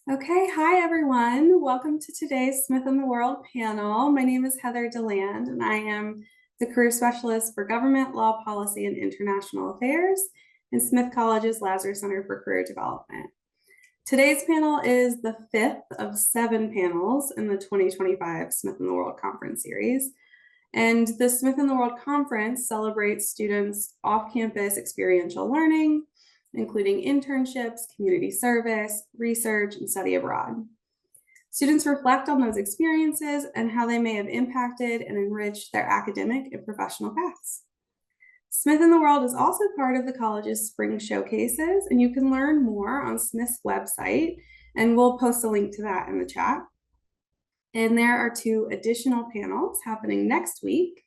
Okay, hi everyone. Welcome to today's Smith in the World panel. My name is Heather DeLand, and I am the career specialist for government, law, policy, and international affairs in Smith College's Lazar Center for Career Development. Today's panel is the fifth of 7 panels in the 2025 Smith in the World Conference series. And the Smith in the World Conference celebrates students' off-campus experiential learning, including internships, community service, research, and study abroad. Students reflect on those experiences and how they may have impacted and enriched their academic and professional paths. Smith in the World is also part of the college's spring showcases, and you can learn more on Smith's website, and we'll post a link to that in the chat. And there are 2 additional panels happening next week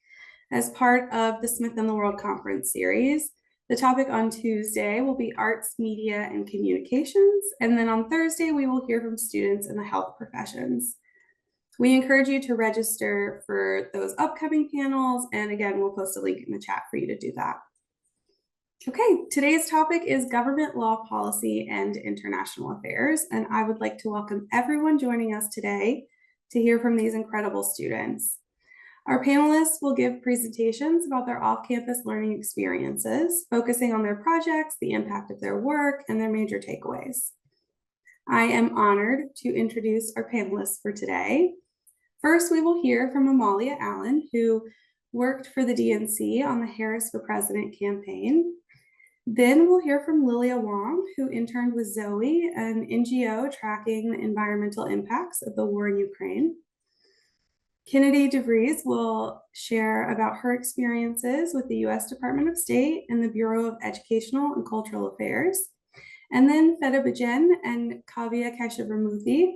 as part of the Smith in the World Conference series. The topic on Tuesday will be arts, media, and communications. And then on Thursday, we will hear from students in the health professions. We encourage you to register for those upcoming panels. And again, we'll post a link in the chat for you to do that. Okay, today's topic is government law policy and international affairs. And I would like to welcome everyone joining us today to hear from these incredible students. Our panelists will give presentations about their off-campus learning experiences, focusing on their projects, the impact of their work, and their major takeaways. I am honored to introduce our panelists for today. First, we will hear from Amalia Allen, who worked for the DNC on the Harris for President campaign. Then we'll hear from Lilia Wong, who interned with Zoe, an NGO tracking the environmental impacts of the war in Ukraine. Kennedy DeVries will share about her experiences with the U.S. Department of State and the Bureau of Educational and Cultural Affairs. And then Fida Bijin and Kavya Keshavamurthy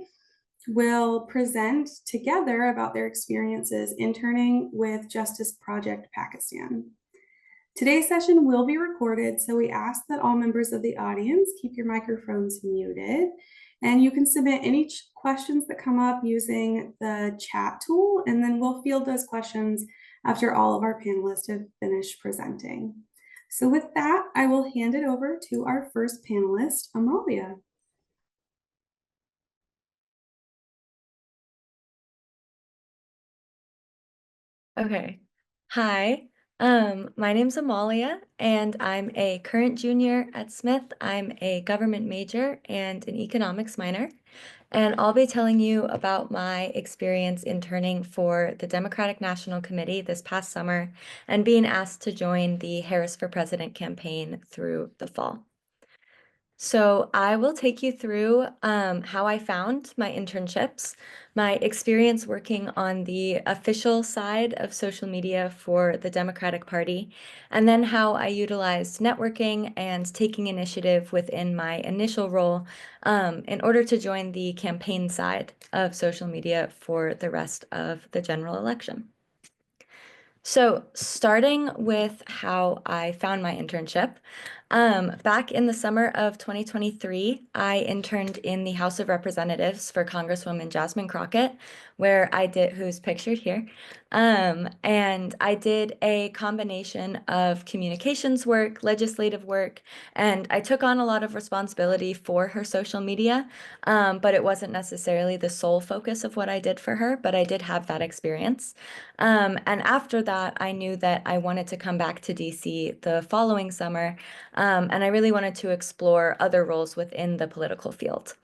will present together about their experiences interning with Justice Project Pakistan. Today's session will be recorded, so we ask that all members of the audience keep your microphones muted. And you can submit any questions that come up using the chat tool, and then we'll field those questions after all of our panelists have finished presenting. So with that, I will hand it over to our first panelist, Amalia. Okay. Hi. My name's Amalia, and I'm a current junior at Smith. I'm a government major and an economics minor, and I'll be telling you about my experience interning for the Democratic National Committee this past summer and being asked to join the Harris for President campaign through the fall. So I will take you through how I found my internships, my experience working on the official side of social media for the Democratic Party, and then how I utilized networking and taking initiative within my initial role in order to join the campaign side of social media for the rest of the general election. So starting with how I found my internship, back in the summer of 2023, I interned in the House of Representatives for Congresswoman Jasmine Crockett, where I did, who's pictured here, and I did a combination of communications work, legislative work, and I took on a lot of responsibility for her social media, but it wasn't necessarily the sole focus of what I did for her, but I did have that experience. And after that, I knew that I wanted to come back to DC the following summer, and I really wanted to explore other roles within the political field.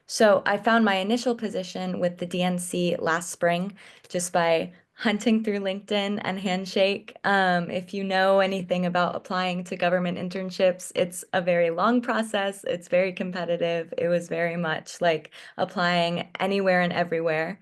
So I found my initial position with the DNC last spring just by hunting through LinkedIn and Handshake. If you know anything about applying to government internships, it's a very long process. It's very competitive. It was very much like applying anywhere and everywhere.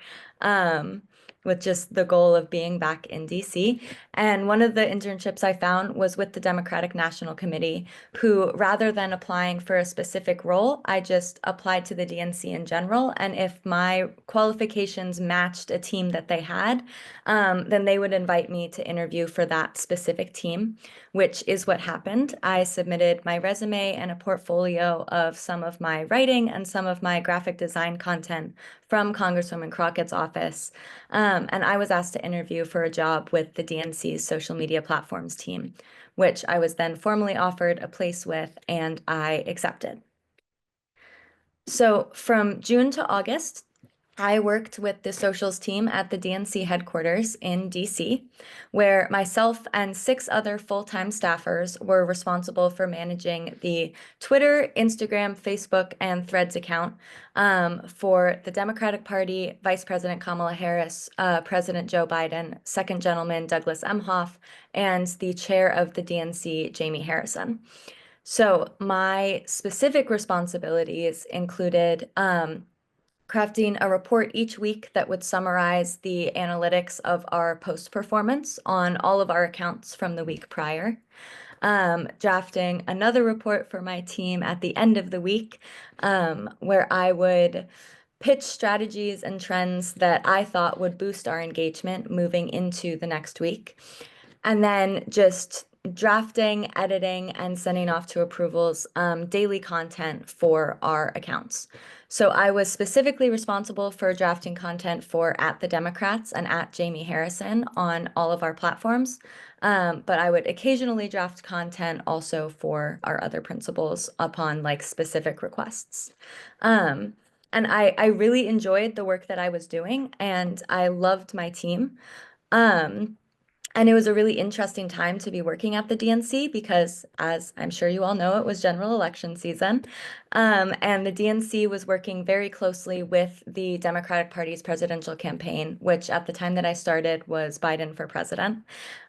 With just the goal of being back in DC. And one of the internships I found was with the Democratic National Committee, who, rather than applying for a specific role, I just applied to the DNC in general. And if my qualifications matched a team that they had, then they would invite me to interview for that specific team, which is what happened. I submitted my resume and a portfolio of some of my writing and some of my graphic design content from Congresswoman Crockett's office. And I was asked to interview for a job with the DNC's social media platforms team, which I was then formally offered a place with, and I accepted. So from June to August, I worked with the socials team at the DNC headquarters in DC, where myself and 6 other full-time staffers were responsible for managing the Twitter, Instagram, Facebook, and Threads account for the Democratic Party, Vice President Kamala Harris, President Joe Biden, Second Gentleman Douglas Emhoff, and the chair of the DNC, Jamie Harrison. So my specific responsibilities included crafting a report each week that would summarize the analytics of our post performance on all of our accounts from the week prior, drafting another report for my team at the end of the week, where I would pitch strategies and trends that I thought would boost our engagement moving into the next week. And then just drafting, editing, and sending off to approvals daily content for our accounts. So I was specifically responsible for drafting content for @the Democrats and @Jamie Harrison on all of our platforms. But I would occasionally draft content also for our other principals upon like specific requests. And I really enjoyed the work that I was doing, and I loved my team. And it was a really interesting time to be working at the DNC because, as I'm sure you all know, it was general election season. And the DNC was working very closely with the Democratic Party's presidential campaign, which at the time that I started was Biden for president.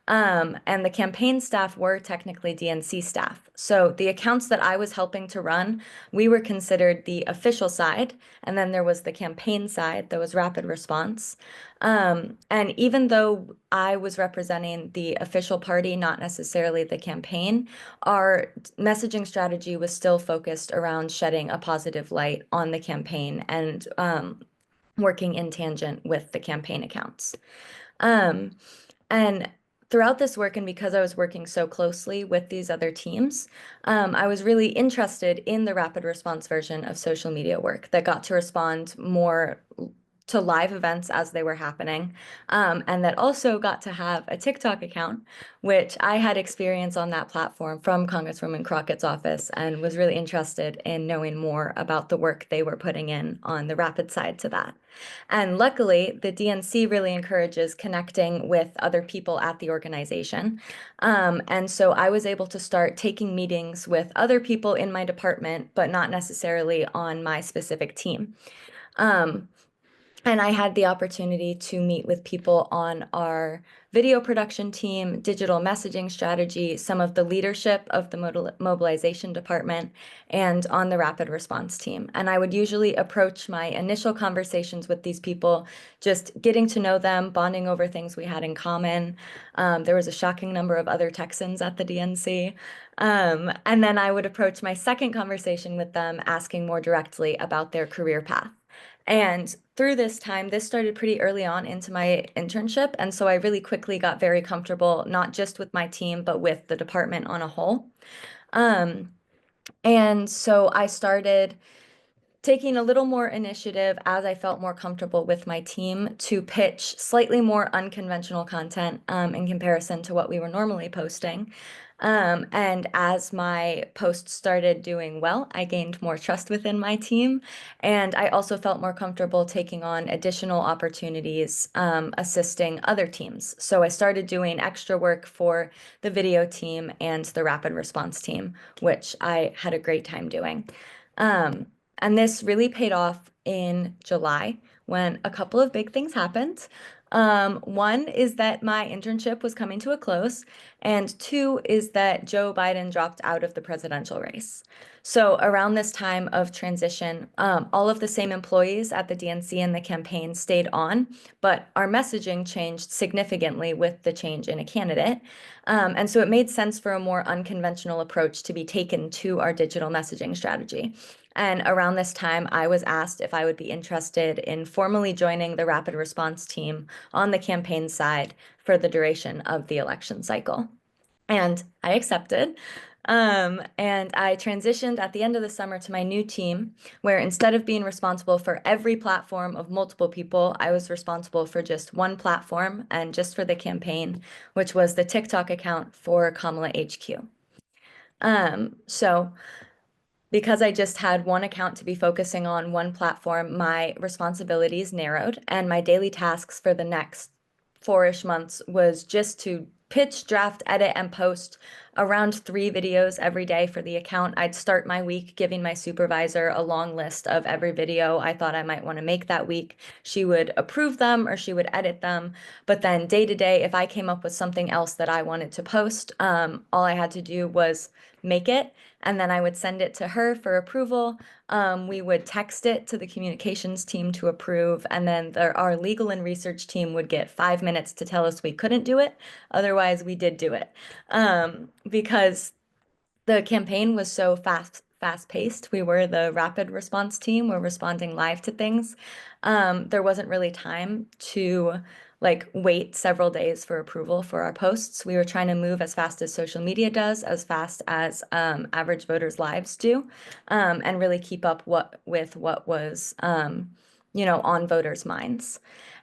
And the campaign staff were technically DNC staff. So the accounts that I was helping to run, we were considered the official side. And then there was the campaign side that was rapid response. And even though I was representing the official party, not necessarily the campaign, our messaging strategy was still focused around shedding a positive light on the campaign and working in tangent with the campaign accounts. And throughout this work, and because I was working so closely with these other teams, I was really interested in the rapid response version of social media work that got to respond more to live events as they were happening, and that also got to have a TikTok account, which I had experience on that platform from Congresswoman Crockett's office and was really interested in knowing more about the work they were putting in on the rapid side to that. And luckily, the DNC really encourages connecting with other people at the organization. And so I was able to start taking meetings with other people in my department, but not necessarily on my specific team. And I had the opportunity to meet with people on our video production team, digital messaging strategy, some of the leadership of the mobilization department, and on the rapid response team. And I would usually approach my initial conversations with these people, just getting to know them, bonding over things we had in common. There was a shocking number of other Texans at the DNC. And then I would approach my second conversation with them, asking more directly about their career path. And through this time, this started pretty early on into my internship. And so I really quickly got very comfortable, not just with my team, but with the department on a whole. And so I started taking a little more initiative as I felt more comfortable with my team to pitch slightly more unconventional content in comparison to what we were normally posting. And as my posts started doing well, I gained more trust within my team. And I also felt more comfortable taking on additional opportunities assisting other teams. So I started doing extra work for the video team and the rapid response team, which I had a great time doing. And this really paid off in July when a couple of big things happened. One is that my internship was coming to a close, and two is that Joe Biden dropped out of the presidential race. So around this time of transition, all of the same employees at the DNC and the campaign stayed on, but our messaging changed significantly with the change in a candidate. And so it made sense for a more unconventional approach to be taken to our digital messaging strategy. And around this time, I was asked if I would be interested in formally joining the rapid response team on the campaign side for the duration of the election cycle. And I accepted. And I transitioned at the end of the summer to my new team, where instead of being responsible for every platform of multiple people, I was responsible for just one platform and just for the campaign, which was the TikTok account for Kamala HQ. So because I just had one account to be focusing on, one platform, my responsibilities narrowed, and my daily tasks for the next 4-ish months was just to pitch, draft, edit, and post around 3 videos every day for the account. I'd start my week giving my supervisor a long list of every video I thought I might want to make that week. She would approve them or she would edit them. But then day to day, if I came up with something else that I wanted to post, all I had to do was make it, and then I would send it to her for approval. We would text it to the communications team to approve, and then our legal and research team would get 5 minutes to tell us we couldn't do it. Otherwise, we did do it. Because the campaign was so fast-paced. We were the rapid response team. We're responding live to things. There wasn't really time to wait several days for approval for our posts. We were trying to move as fast as social media does, as fast as average voters' lives do, and really keep up with what was on voters' minds.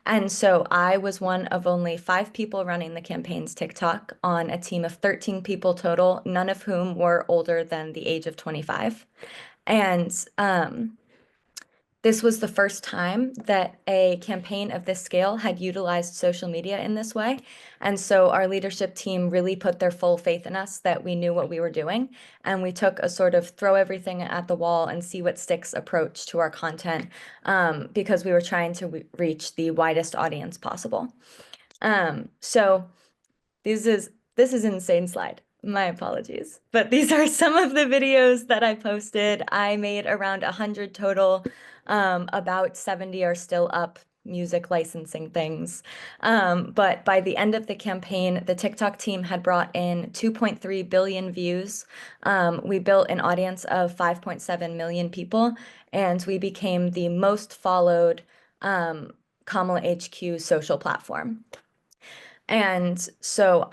And so I was one of only 5 people running the campaign's TikTok on a team of 13 people total, none of whom were older than the age of 25. And this was the first time that a campaign of this scale had utilized social media in this way. And so our leadership team really put their full faith in us that we knew what we were doing. And we took a sort of throw everything at the wall and see what sticks approach to our content, because we were trying to reach the widest audience possible. So this is an insane slide. My apologies. But these are some of the videos that I posted. I made around 100 total. About 70 are still up, music licensing things. But by the end of the campaign, the TikTok team had brought in 2.3 billion views. We built an audience of 5.7 million people, and we became the most followed Kamala HQ social platform. And so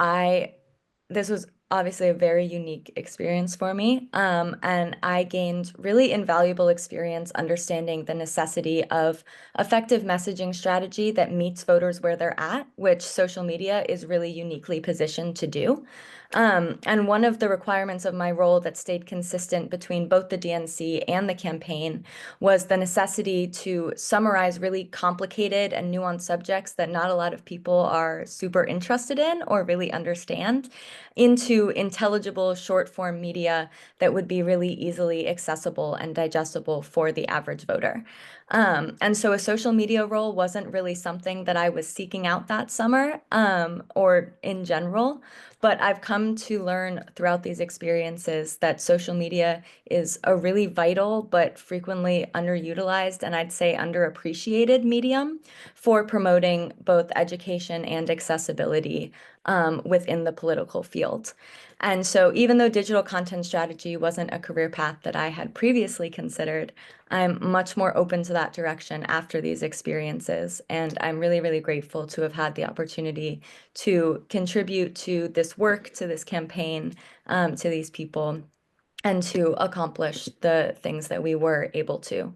this was obviously a very unique experience for me. And I gained really invaluable experience understanding the necessity of effective messaging strategy that meets voters where they're at, which social media is really uniquely positioned to do. And one of the requirements of my role that stayed consistent between both the DNC and the campaign was the necessity to summarize really complicated and nuanced subjects that not a lot of people are super interested in or really understand into intelligible short form media that would be really easily accessible and digestible for the average voter. And so a social media role wasn't really something that I was seeking out that summer, or in general, but I've come to learn throughout these experiences that social media is a really vital but frequently underutilized and I'd say underappreciated medium for promoting both education and accessibility within the political field. And so even though digital content strategy wasn't a career path that I had previously considered, I'm much more open to that direction after these experiences. And I'm really, really grateful to have had the opportunity to contribute to this work, to this campaign, to these people, and to accomplish the things that we were able to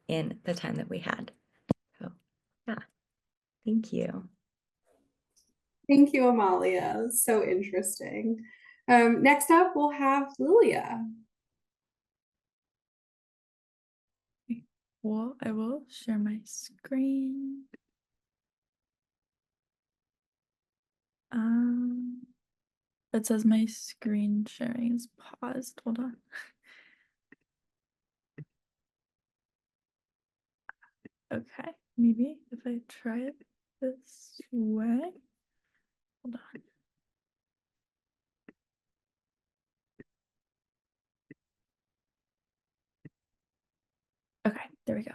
in the time that we had. So, yeah, thank you. Thank you, Amalia. So interesting. Next up, we'll have Lilia. Well, I will share my screen. It says my screen sharing is paused. Hold on. Okay, maybe if I try it this way. Hold on. Okay, there we go.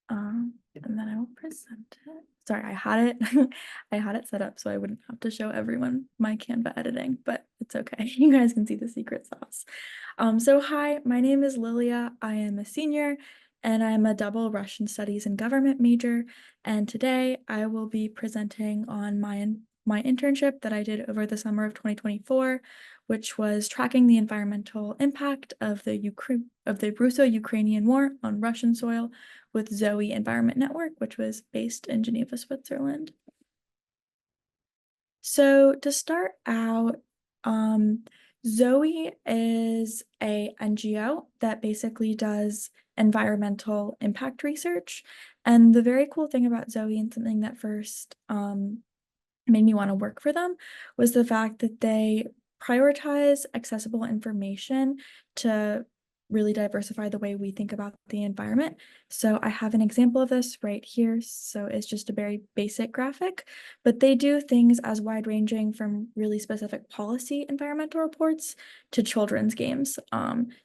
And then I will present it. Sorry, I had it I had it set up so I wouldn't have to show everyone my Canva editing, but it's okay. You guys can see the secret sauce. So hi, my name is Lilia. I am a senior and I'm a double Russian studies and government major. And today I will be presenting on my internship that I did over the summer of 2024, which was tracking the environmental impact of the Russo-Ukrainian war on Russian soil with Zoe Environment Network, which was based in Geneva, Switzerland. So to start out, Zoe is a NGO that basically does environmental impact research. And the very cool thing about Zoe, and something that first made me want to work for them, was the fact that they prioritize accessible information to really diversify the way we think about the environment. So I have an example of this right here. So it's just a very basic graphic, but they do things as wide-ranging from really specific policy environmental reports to children's games,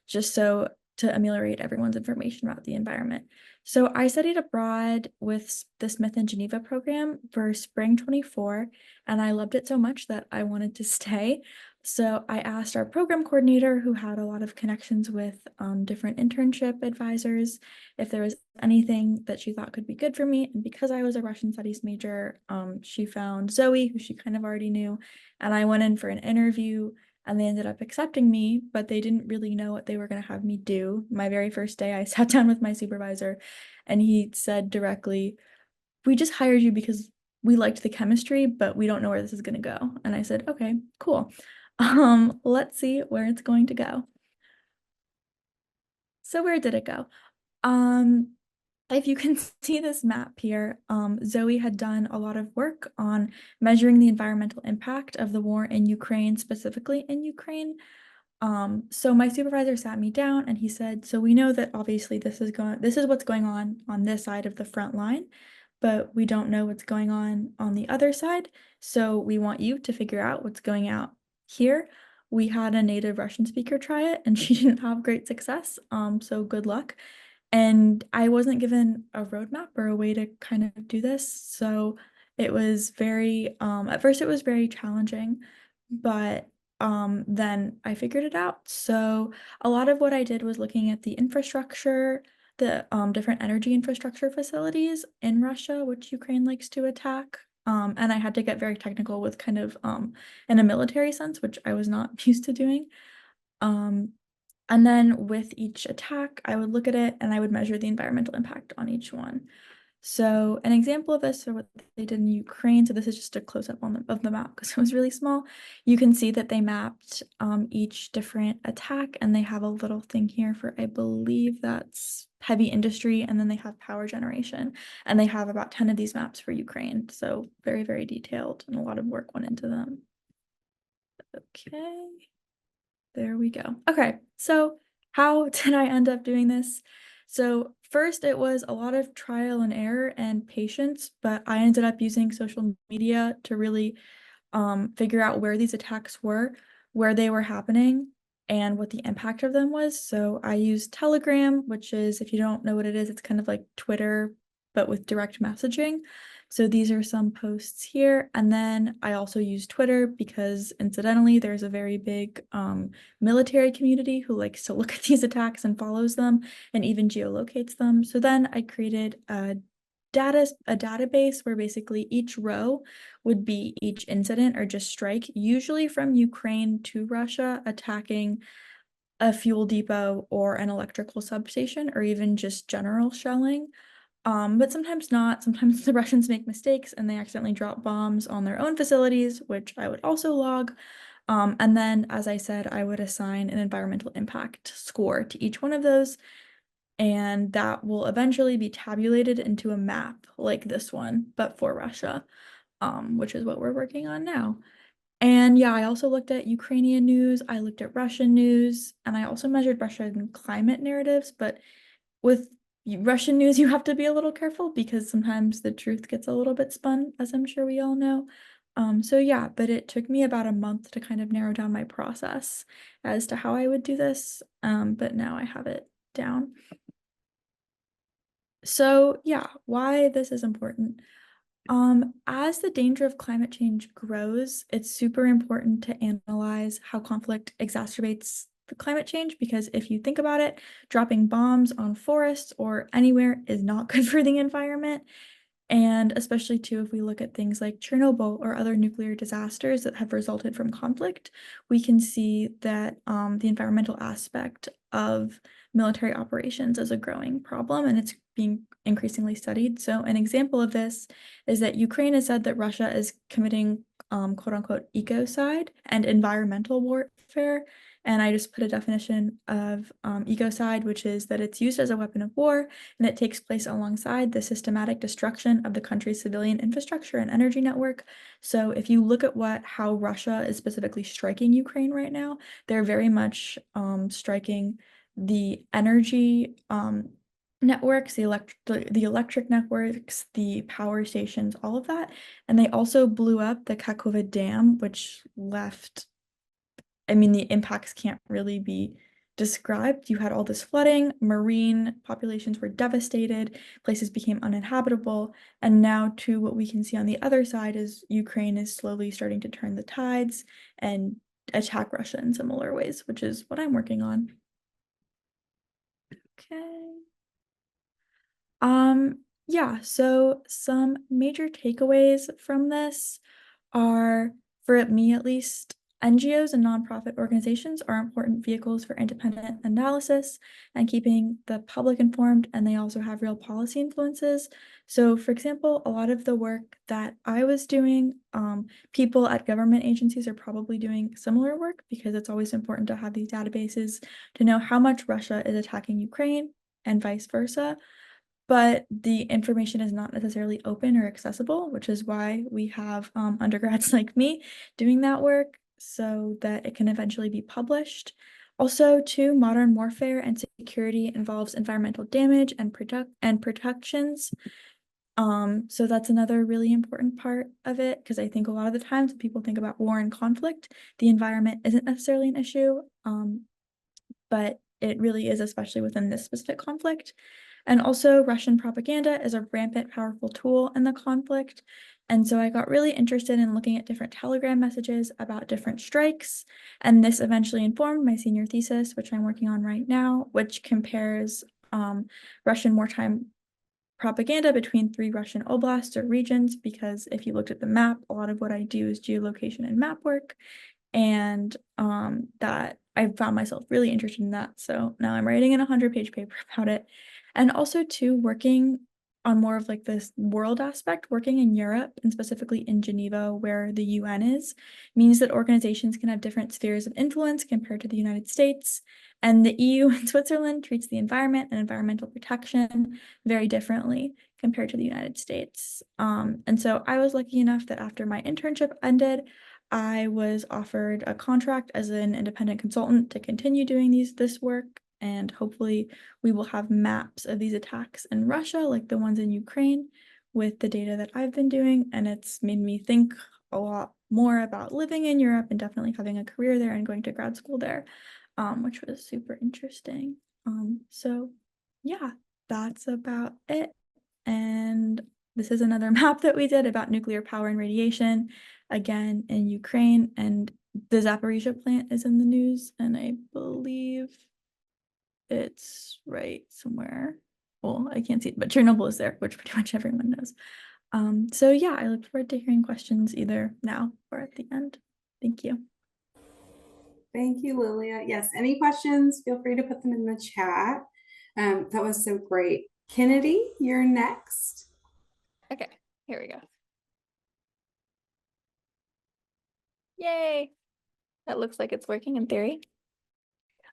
just so to ameliorate everyone's information about the environment. So I studied abroad with the Smith in Geneva program for spring 24, and I loved it so much that I wanted to stay. So I asked our program coordinator, who had a lot of connections with different internship advisors, if there was anything that she thought could be good for me. And because I was a Russian studies major, she found Zoe, who she kind of already knew, and I went in for an interview. And they ended up accepting me, but they didn't really know what they were going to have me do. My very first day, I sat down with my supervisor, and he said directly, "We just hired you because we liked the chemistry, but we don't know where this is going to go." And I said, "Okay, cool. Let's see where it's going to go." So where did it go? If you can see this map here, Zoe had done a lot of work on measuring the environmental impact of the war in Ukraine, specifically in Ukraine. So my supervisor sat me down and he said, "So we know that obviously this is what's going on this side of the front line, but we don't know what's going on the other side. So we want you to figure out what's going out here." We had a native Russian speaker try it and she didn't have great success. So good luck. And I wasn't given a roadmap or a way to kind of do this. So it was at first it was very challenging, but then I figured it out. So a lot of what I did was looking at the infrastructure, the different energy infrastructure facilities in Russia, which Ukraine likes to attack. And I had to get very technical with kind of in a military sense, which I was not used to doing. Um, and then with each attack, I would look at it and I would measure the environmental impact on each one. So an example of this are what they did in Ukraine. So this is just a close-up of the map because it was really small. You can see that they mapped each different attack, and they have a little thing here for, I believe that's heavy industry, and then they have power generation. And they have about 10 of these maps for Ukraine. So very, very detailed, and a lot of work went into them. Okay. There we go. Okay, so how did I end up doing this? So first it was a lot of trial and error and patience, but I ended up using social media to really figure out where these attacks were, where they were happening, and what the impact of them was. So I used Telegram, which is, if you don't know what it is, it's kind of like Twitter, but with direct messaging. So these are some posts here. And then I also use Twitter because incidentally, there's a very big military community who likes to look at these attacks and follows them and even geolocates them. So then I created a database where basically each row would be each incident or just strike, usually from Ukraine to Russia, attacking a fuel depot or an electrical substation, or even just general shelling. But sometimes not. Sometimes the Russians make mistakes and they accidentally drop bombs on their own facilities, which I would also log. And then, as I said, I would assign an environmental impact score to each one of those, and that will eventually be tabulated into a map like this one, but for Russia, which is what we're working on now. And yeah, I also looked at Ukrainian news, I looked at Russian news, and I also measured Russian climate narratives, but with Russian news, you have to be a little careful because sometimes the truth gets a little bit spun, as I'm sure we all know. So yeah, but it took me about a month to kind of narrow down my process as to how I would do this, but now I have it down. So yeah, why this is important. As the danger of climate change grows, it's super important to analyze how conflict exacerbates the climate change, because if you think about it, dropping bombs on forests or anywhere is not good for the environment. And especially too, if we look at things like Chernobyl or other nuclear disasters that have resulted from conflict, we can see that the environmental aspect of military operations is a growing problem, and it's being increasingly studied. So an example of this is that Ukraine has said that Russia is committing quote unquote ecocide and environmental warfare. And I just put a definition of ecocide, which is that it's used as a weapon of war, and it takes place alongside the systematic destruction of the country's civilian infrastructure and energy network. So if you look at how Russia is specifically striking Ukraine right now, they're very much striking the energy networks, the electric networks, the power stations, all of that. And they also blew up the Kakhovka Dam, which left, I mean, the impacts can't really be described. You had all this flooding, marine populations were devastated, places became uninhabitable, and now to what we can see on the other side is Ukraine is slowly starting to turn the tides and attack Russia in similar ways, which is what I'm working on. Okay. Yeah, so some major takeaways from this are, for me at least, NGOs and nonprofit organizations are important vehicles for independent analysis and keeping the public informed, and they also have real policy influences. So, for example, a lot of the work that I was doing, people at government agencies are probably doing similar work because it's always important to have these databases to know how much Russia is attacking Ukraine and vice versa. But the information is not necessarily open or accessible, which is why we have undergrads like me doing that work so that it can eventually be published. Also, too, modern warfare and security involves environmental damage and protections. So that's another really important part of it, because I think a lot of the times when people think about war and conflict, the environment isn't necessarily an issue, but it really is, especially within this specific conflict. And also, Russian propaganda is a rampant, powerful tool in the conflict. And so I got really interested in looking at different Telegram messages about different strikes. And this eventually informed my senior thesis, which I'm working on right now, which compares Russian wartime propaganda between 3 Russian oblasts or regions, because if you looked at the map, a lot of what I do is geolocation and map work. And that I found myself really interested in that. So now I'm writing an 100-page paper about it. And also too, working on more of like this world aspect, working in Europe and specifically in Geneva, where the UN is, means that organizations can have different spheres of influence compared to the United States. And the EU and Switzerland treats the environment and environmental protection very differently compared to the United States. And so I was lucky enough that after my internship ended, I was offered a contract as an independent consultant to continue doing this work, and hopefully we will have maps of these attacks in Russia, like the ones in Ukraine, with the data that I've been doing, and it's made me think a lot more about living in Europe and definitely having a career there and going to grad school there, which was super interesting. So yeah, that's about it. And this is another map that we did about nuclear power and radiation, again in Ukraine, and the Zaporizhia plant is in the news, and I believe it's right somewhere. Well, I can't see it, but Chernobyl is there, which pretty much everyone knows. So yeah, I look forward to hearing questions either now or at the end. Thank you. Thank you, Lilia. Yes, any questions, feel free to put them in the chat. That was so great. Kennedy, you're next. Okay, here we go. Yay! That looks like it's working in theory.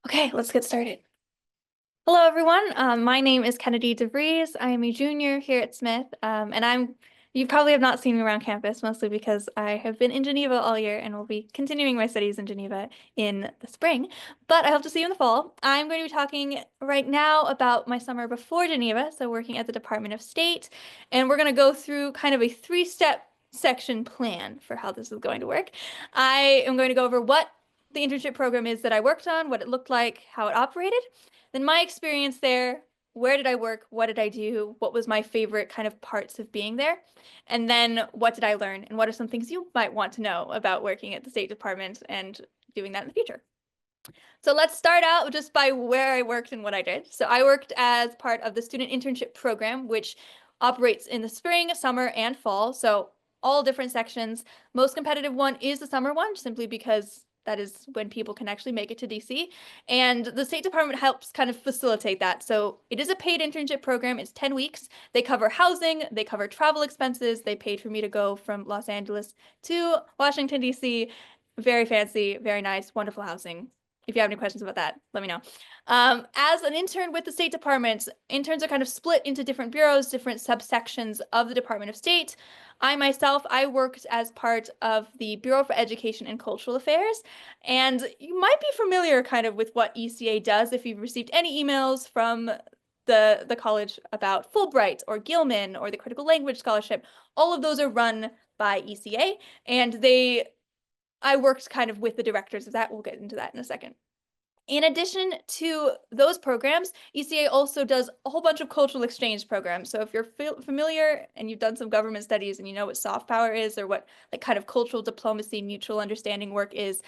Okay, let's get started. Hello, everyone. My name is Kennedy DeVries. I am a junior here at Smith, and you probably have not seen me around campus, mostly because I have been in Geneva all year and will be continuing my studies in Geneva in the spring, but I hope to see you in the fall. I'm going to be talking right now about my summer before Geneva, so working at the Department of State, and we're going to go through kind of a 3-step section plan for how this is going to work. I am going to go over what the internship program is that I worked on, what it looked like, how it operated, then my experience there, where did I work, what did I do, what was my favorite kind of parts of being there, and then what did I learn, and what are some things you might want to know about working at the State Department and doing that in the future. So let's start out just by where I worked and what I did. So I worked as part of the student internship program, which operates in the spring, summer, and fall. So all different sections. Most competitive one is the summer one, simply because that is when people can actually make it to DC. And the State Department helps kind of facilitate that. So it is a paid internship program. It's 10 weeks. They cover housing, they cover travel expenses. They paid for me to go from Los Angeles to Washington, DC. Very fancy, very nice, wonderful housing. If you have any questions about that, let me know. As an intern with the State Department, interns are kind of split into different bureaus, different subsections of the Department of State. I worked as part of the Bureau for Education and Cultural Affairs, and you might be familiar kind of with what ECA does if you've received any emails from the college about Fulbright or Gilman or the Critical Language Scholarship. All of those are run by ECA, and I worked kind of with the directors of that. We'll get into that in a second. In addition to those programs, ECA also does a whole bunch of cultural exchange programs. So if you're familiar and you've done some government studies and you know what soft power is, or what like kind of cultural diplomacy, mutual understanding work is,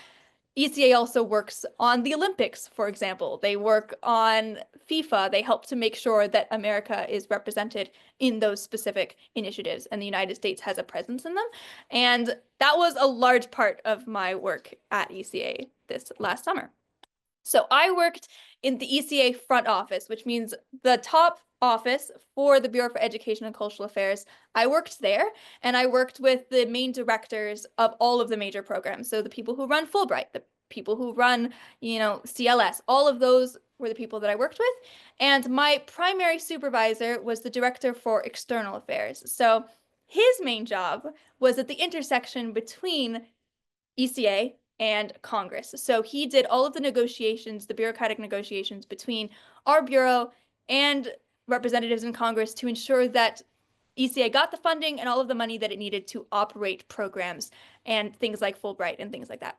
ECA also works on the Olympics, for example. They work on FIFA. They help to make sure that America is represented in those specific initiatives, and the United States has a presence in them. And that was a large part of my work at ECA this last summer. So I worked in the ECA front office, which means the top office for the Bureau for Education and Cultural Affairs. I worked there, and I worked with the main directors of all of the major programs. So the people who run Fulbright, the people who run, CLS, all of those were the people that I worked with. And my primary supervisor was the director for external affairs. So his main job was at the intersection between ECA and Congress. So he did all of the negotiations, the bureaucratic negotiations between our bureau and representatives in Congress to ensure that ECA got the funding and all of the money that it needed to operate programs and things like Fulbright and things like that.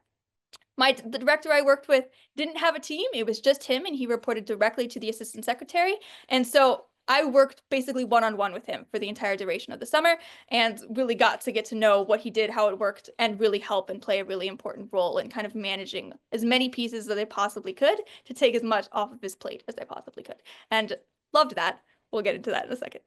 The director I worked with didn't have a team. It was just him, and he reported directly to the assistant secretary. And so I worked basically one-on-one with him for the entire duration of the summer, and really got to get to know what he did, how it worked, and really help and play a really important role in kind of managing as many pieces as I possibly could to take as much off of his plate as I possibly could. And loved that. We'll get into that in a second.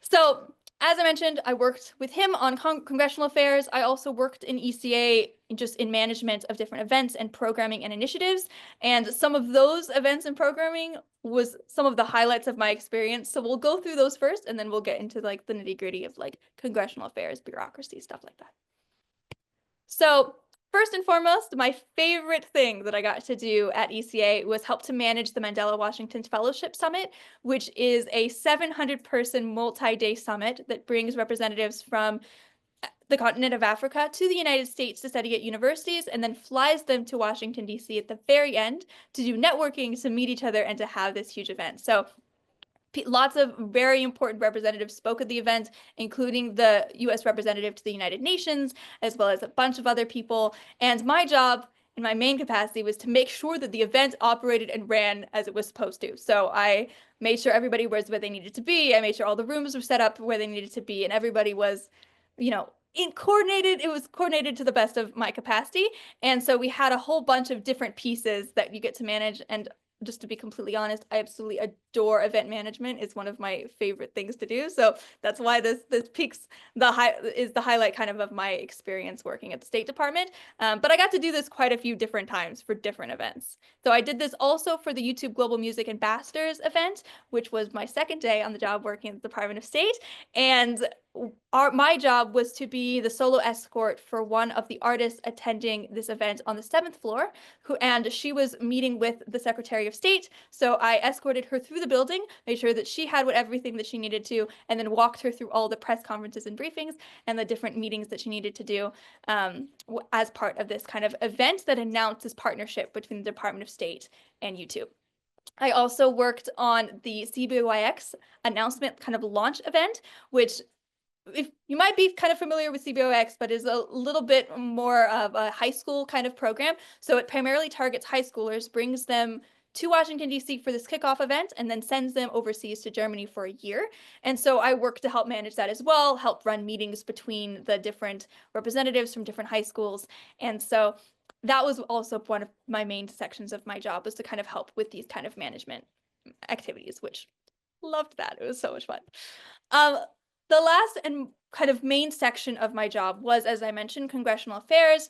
So as I mentioned, I worked with him on congressional affairs. I also worked in ECA just in management of different events and programming and initiatives. And some of those events and programming was some of the highlights of my experience. So we'll go through those first, and then we'll get into like the nitty-gritty of like congressional affairs, bureaucracy, stuff like that. So first and foremost, my favorite thing that I got to do at ECA was help to manage the Mandela Washington Fellowship Summit, which is a 700-person multi-day summit that brings representatives from the continent of Africa to the United States to study at universities, and then flies them to Washington, D.C. at the very end to do networking, to meet each other, and to have this huge event. So lots of very important representatives spoke at the event, including the U.S. representative to the United Nations, as well as a bunch of other people. And my job in my main capacity was to make sure that the event operated and ran as it was supposed to. So I made sure everybody was where they needed to be. I made sure all the rooms were set up where they needed to be, and everybody was, coordinated. It was coordinated to the best of my capacity. And so we had a whole bunch of different pieces that you get to manage. And just to be completely honest, I absolutely adore event management. It's one of my favorite things to do. So that's why this peaks the highlight kind of my experience working at the State Department. But I got to do this quite a few different times for different events. So I did this also for the YouTube Global Music Ambassadors event, which was my second day on the job working at the Department of State. And my job was to be the solo escort for one of the artists attending this event on the 7th floor, and she was meeting with the Secretary of State. So I escorted her through the building, made sure that she had everything that she needed to, and then walked her through all the press conferences and briefings and the different meetings that she needed to do as part of this kind of event that announced this partnership between the Department of State and YouTube. I also worked on the CBOIX announcement kind of launch event, which, if you might be kind of familiar with CBOX, but is a little bit more of a high school kind of program. So it primarily targets high schoolers, brings them to Washington, D.C. for this kickoff event, and then sends them overseas to Germany for a year. And so I work to help manage that as well, help run meetings between the different representatives from different high schools. And so that was also one of my main sections of my job, was to kind of help with these kind of management activities, which loved that. It was so much fun. The last and kind of main section of my job was, as I mentioned, congressional affairs.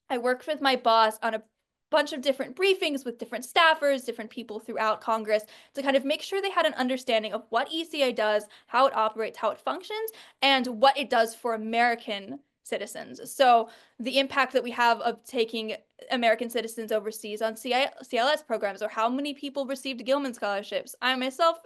I worked with my boss on a bunch of different briefings with different staffers, different people throughout Congress to kind of make sure they had an understanding of what ECA does, how it operates, how it functions, and what it does for American citizens. So the impact that we have of taking American citizens overseas on CLS programs, or how many people received Gilman scholarships. I myself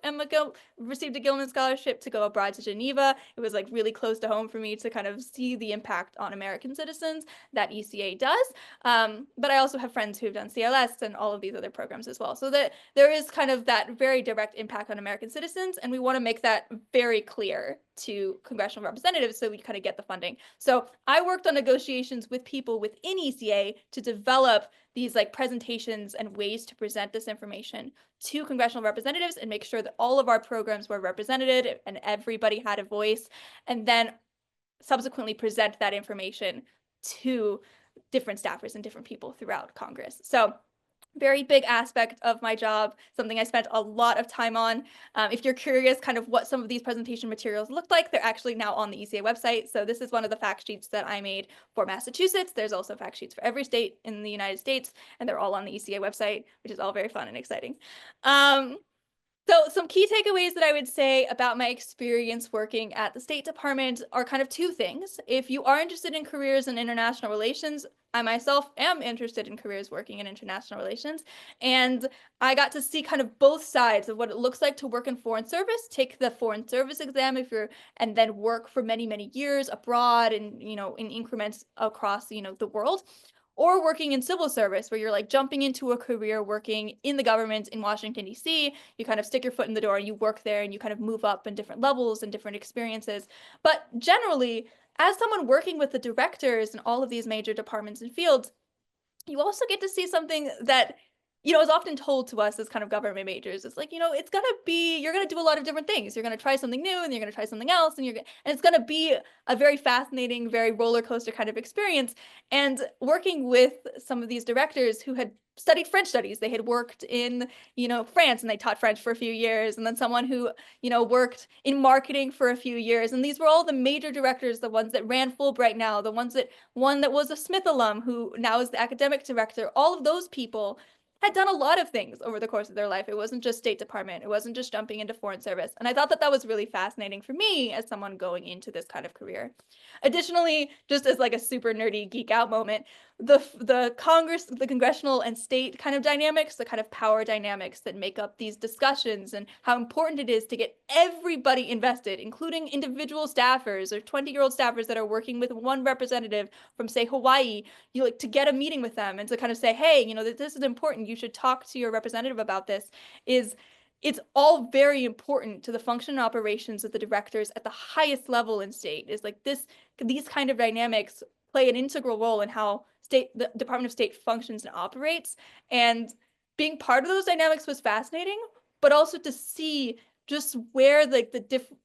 received a Gilman scholarship to go abroad to Geneva. It was like really close to home for me to kind of see the impact on American citizens that ECA does. But I also have friends who've done CLS and all of these other programs as well. So that there is kind of that very direct impact on American citizens, and we want to make that very clear to congressional representatives so we kind of get the funding. So I worked on negotiations with people within ECA to develop these like presentations and ways to present this information to congressional representatives and make sure that all of our programs were represented and everybody had a voice, and then subsequently present that information to different staffers and different people throughout Congress. So very big aspect of my job, something I spent a lot of time on. If you're curious kind of what some of these presentation materials look like, they're actually now on the ECA website. So this is one of the fact sheets that I made for Massachusetts. There's also fact sheets for every state in the United States, and they're all on the ECA website, which is all very fun and exciting. So some key takeaways that I would say about my experience working at the State Department are kind of two things. If you are interested in careers in international relations, I myself am interested in careers working in international relations, and I got to see kind of both sides of what it looks like to work in foreign service, take the foreign service exam and then work for many, many years abroad and, in increments across, the world. Or working in civil service, where you're like jumping into a career working in the government in Washington, D.C. You kind of stick your foot in the door and you work there and you kind of move up in different levels and different experiences. But generally, as someone working with the directors in all of these major departments and fields, you also get to see something that is often told to us as kind of government majors. It's like, it's gonna be, you're gonna do a lot of different things. You're gonna try something new, and you're gonna try something else, and it's gonna be a very fascinating, very roller coaster kind of experience. And working with some of these directors who had studied French studies, they had worked in, France, and they taught French for a few years, and then someone who, worked in marketing for a few years. And these were all the major directors, the ones that ran Fulbright now, the ones that one that was a Smith alum who now is the academic director. All of those people had done a lot of things over the course of their life. It wasn't just State Department. It wasn't just jumping into foreign service. And I thought that was really fascinating for me as someone going into this kind of career. Additionally, just as like a super nerdy geek out moment, the Congress, the congressional and state kind of dynamics, the kind of power dynamics that make up these discussions, and how important it is to get everybody invested, including individual staffers or 20-year-old staffers that are working with one representative from, say, Hawaii, to get a meeting with them and to kind of say, hey, this is important. You should talk to your representative about this. It's all very important to the function and operations of the directors at the highest level in state. Is like these kind of dynamics play an integral role in how the Department of State functions and operates. And being part of those dynamics was fascinating, but also to see just where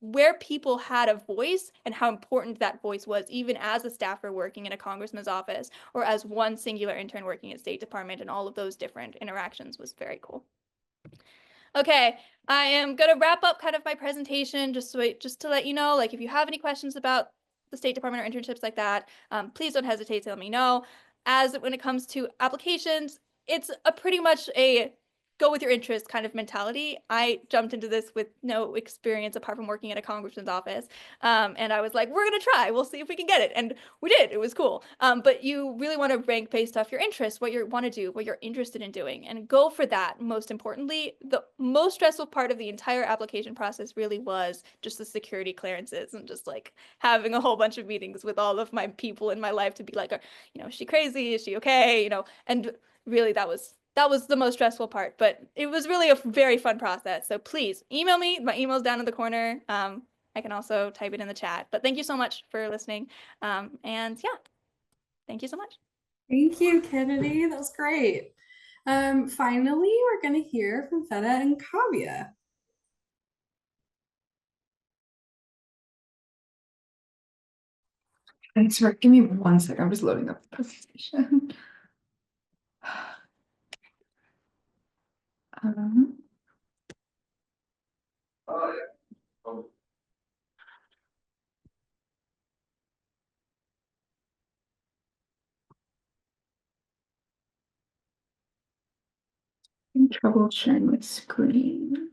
where people had a voice and how important that voice was, even as a staffer working in a congressman's office or as one singular intern working at State Department, and all of those different interactions was very cool. Okay, I am going to wrap up kind of my presentation just to let you know, like, if you have any questions about the State Department or internships like that, please don't hesitate to let me know. As when it comes to applications, it's pretty much a go with your interest kind of mentality. I jumped into this with no experience apart from working at a congressman's office. And I was like, we're going to try. We'll see if we can get it. And we did. It was cool. But you really want to rank based off your interests, what you want to do, what you're interested in doing, and go for that. Most importantly, the most stressful part of the entire application process really was just the security clearances and just like having a whole bunch of meetings with all of my people in my life to be like, is she crazy? Is she okay? And really that was the most stressful part, but it was really a very fun process. So please email me. My email's down in the corner. I can also type it in the chat, but thank you so much for listening. And yeah, thank you so much. Thank you, Kennedy. That was great. Finally, we're going to hear from Fida and Kavya. Thanks for, give me 1 second. I'm just loading up the presentation. Having trouble sharing my screen.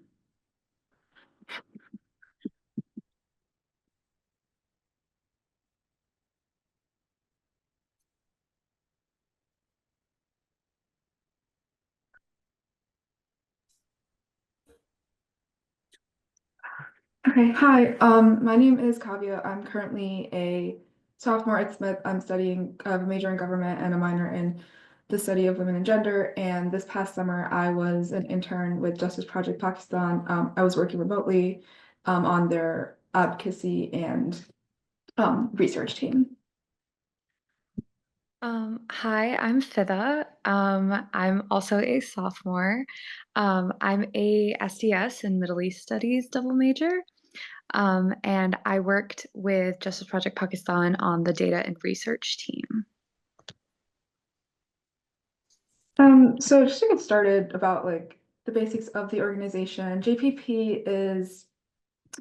Okay, hi. My name is Kavya. I'm currently a sophomore at Smith. I'm studying a major in government and a minor in the study of women and gender. And this past summer, I was an intern with Justice Project Pakistan. I was working remotely on their advocacy and research team. Hi, I'm Fida. I'm also a sophomore. I'm a SDS and Middle East Studies double major. And I worked with Justice Project Pakistan on the data and research team. So just to get started about like the basics of the organization, JPP is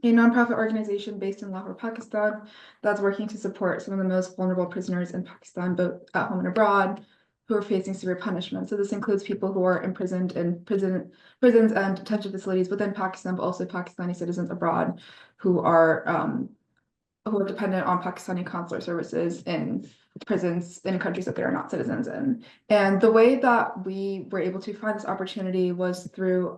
a nonprofit organization based in Lahore, Pakistan, that's working to support some of the most vulnerable prisoners in Pakistan, both at home and abroad, who are facing severe punishment. So this includes people who are imprisoned in prisons and detention facilities within Pakistan, but also Pakistani citizens abroad who are dependent on Pakistani consular services in prisons in countries that they are not citizens in. And the way that we were able to find this opportunity was through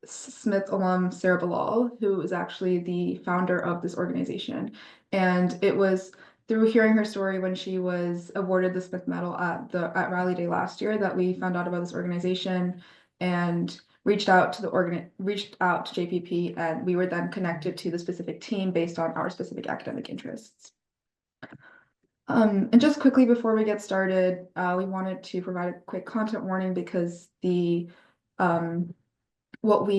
Smith alum Sarah Bilal, who is actually the founder of this organization. And it was through hearing her story when she was awarded the Smith Medal at Rally Day last year that we found out about this organization and reached out to JPP, and we were then connected to the specific team based on our specific academic interests. And just quickly before we get started, we wanted to provide a quick content warning because the work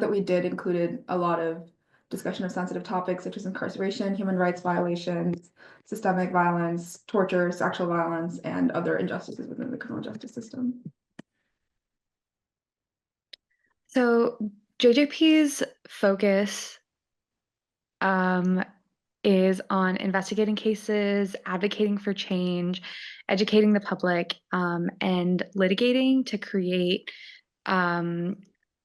that we did included a lot of discussion of sensitive topics such as incarceration, human rights violations, systemic violence, torture, sexual violence, and other injustices within the criminal justice system. So JJP's focus is on investigating cases, advocating for change, educating the public, and litigating to create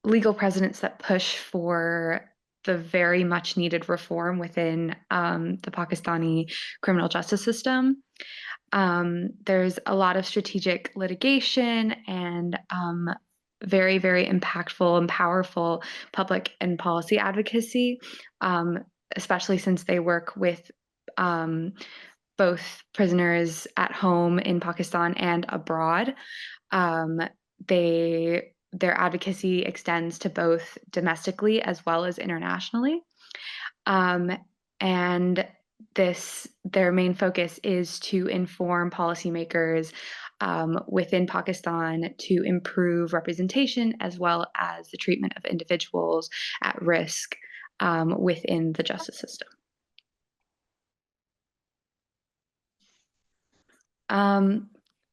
legal precedents that push for the very much needed reform within the Pakistani criminal justice system. There's a lot of strategic litigation and very, very impactful and powerful public and policy advocacy, especially since they work with both prisoners at home in Pakistan and abroad. Their advocacy extends to both domestically as well as internationally. And their main focus is to inform policymakers within Pakistan to improve representation as well as the treatment of individuals at risk within the justice system.